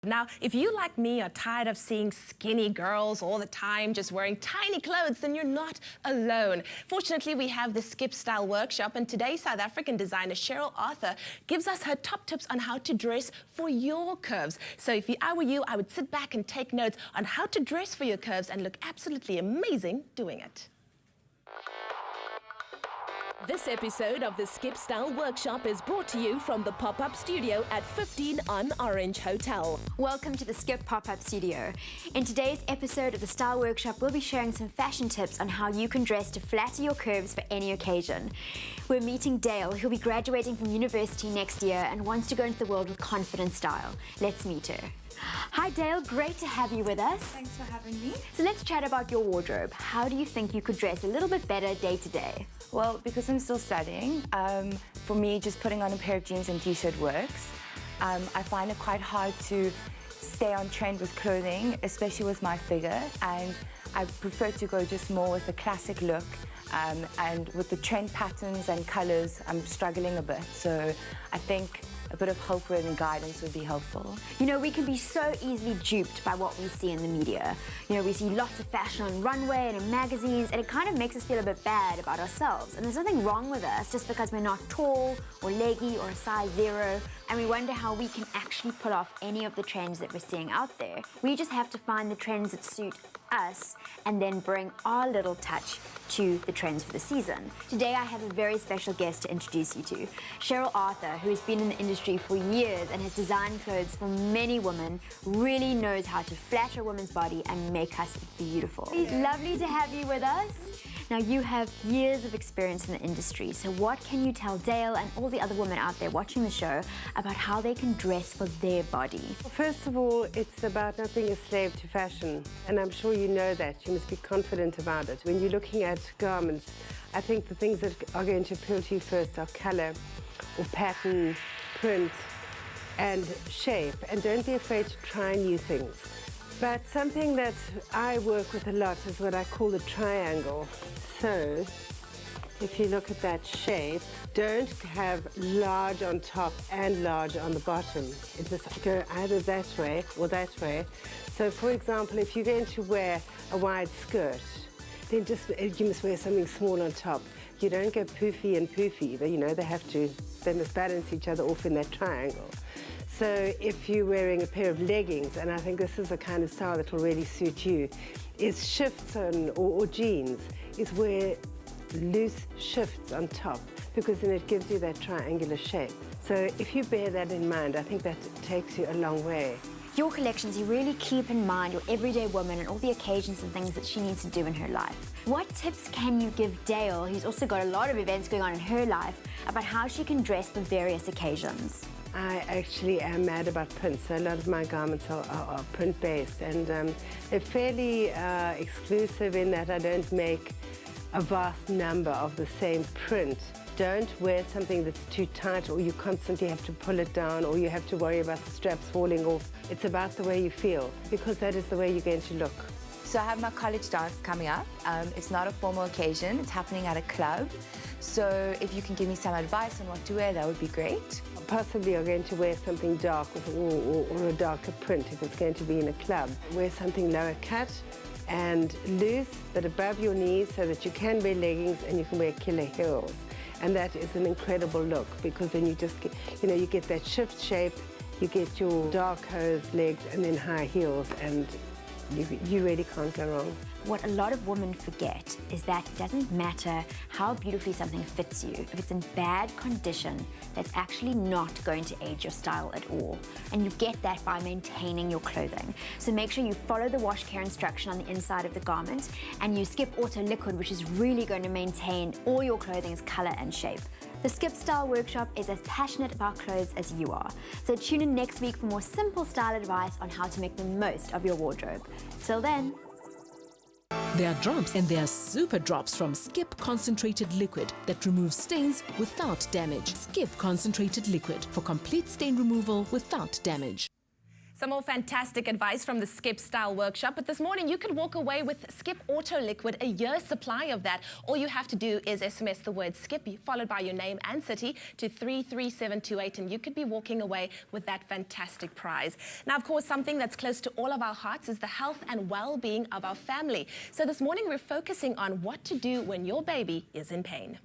Now, if you, like me, are tired of seeing skinny girls all the time just wearing tiny clothes, then you're not alone. Fortunately, we have the Skip Style Workshop, and today South African designer Cheryl Arthur gives us her top tips on how to dress for your curves. So if I were you, I would sit back and take notes on how to dress for your curves and look absolutely amazing doing it. This episode of the Skip Style Workshop is brought to you from the pop-up studio at 15 on Orange Hotel. Welcome to the Skip pop-up studio. In today's episode of the Style Workshop, we'll be sharing some fashion tips on how you can dress to flatter your curves for any occasion. We're meeting Dale, who'll be graduating from university next year and wants to go into the world with confident style. Let's meet her. Hi Dale, great to have you with us. Thanks for having me. So let's chat about your wardrobe. How do you think you could dress a little bit better day to day? Well, because I'm still studying, for me just putting on a pair of jeans and t-shirt works. I find it quite hard to stay on trend with clothing, especially with my figure, and I prefer to go just more with a classic look. And with the trend patterns and colors, I'm struggling a bit, so I think a bit of help and guidance would be helpful. You know, we can be so easily duped by what we see in the media. You know, we see lots of fashion on runway and in magazines, and it kind of makes us feel a bit bad about ourselves. And there's nothing wrong with us just because we're not tall or leggy or a size 0, and we wonder how we can actually pull off any of the trends that we're seeing out there. We just have to find the trends that suit us and then bring our little touch to the trends for the season. Today I have a very special guest to introduce you to. Cheryl Arthur, who has been in the industry for years and has designed clothes for many women, really knows how to flatter a woman's body and make us beautiful. It's lovely to have you with us. Now, you have years of experience in the industry, so what can you tell Dale and all the other women out there watching the show about how they can dress for their body? Well, first of all, it's about not being a slave to fashion, and I'm sure you know that. You must be confident about it. When you're looking at garments, I think the things that are going to appeal to you first are colour or pattern, print and shape, and don't be afraid to try new things. But something that I work with a lot is what I call the triangle. So, if you look at that shape, don't have large on top and large on the bottom. It must go either that way or that way. So, for example, if you're going to wear a wide skirt, then you must wear something small on top. You don't go poofy and poofy. You know, they must balance each other off in that triangle. So if you're wearing a pair of leggings, and I think this is the kind of style that will really suit you, is shifts on, or jeans, is wear loose shifts on top, because then it gives you that triangular shape. So if you bear that in mind, I think that takes you a long way. Your collections, you really keep in mind your everyday woman and all the occasions and things that she needs to do in her life. What tips can you give Dale, who's also got a lot of events going on in her life, about how she can dress for various occasions? I actually am mad about prints. So a lot of my garments are print-based, and they're fairly exclusive in that I don't make a vast number of the same print. Don't wear something that's too tight, or you constantly have to pull it down, or you have to worry about the straps falling off. It's about the way you feel, because that is the way you're going to look. So I have my college dance coming up. It's not a formal occasion, it's happening at a club. So if you can give me some advice on what to wear, that would be great. Possibly you're going to wear something dark or a darker print if it's going to be in a club. Wear something lower cut and loose, but above your knees, so that you can wear leggings and you can wear killer heels. And that is an incredible look, because then you just get, you know, you get that shift shape, you get your dark hose legs and then high heels, and you really can't go wrong. What a lot of women forget is that it doesn't matter how beautifully something fits you. If it's in bad condition, that's actually not going to age your style at all. And you get that by maintaining your clothing. So make sure you follow the wash care instruction on the inside of the garment, and use Skip Auto Liquid, which is really going to maintain all your clothing's color and shape. The Skip Style Workshop is as passionate about clothes as you are. So tune in next week for more simple style advice on how to make the most of your wardrobe. Till then. There are drops, and there are super drops from Skip Concentrated Liquid that removes stains without damage. Skip Concentrated Liquid for complete stain removal without damage. Some more fantastic advice from the Skip Style Workshop. But this morning, you could walk away with Skip Auto Liquid, a year's supply of that. All you have to do is SMS the word Skip, followed by your name and city, to 33728, and you could be walking away with that fantastic prize. Now, of course, something that's close to all of our hearts is the health and well-being of our family. So this morning, we're focusing on what to do when your baby is in pain.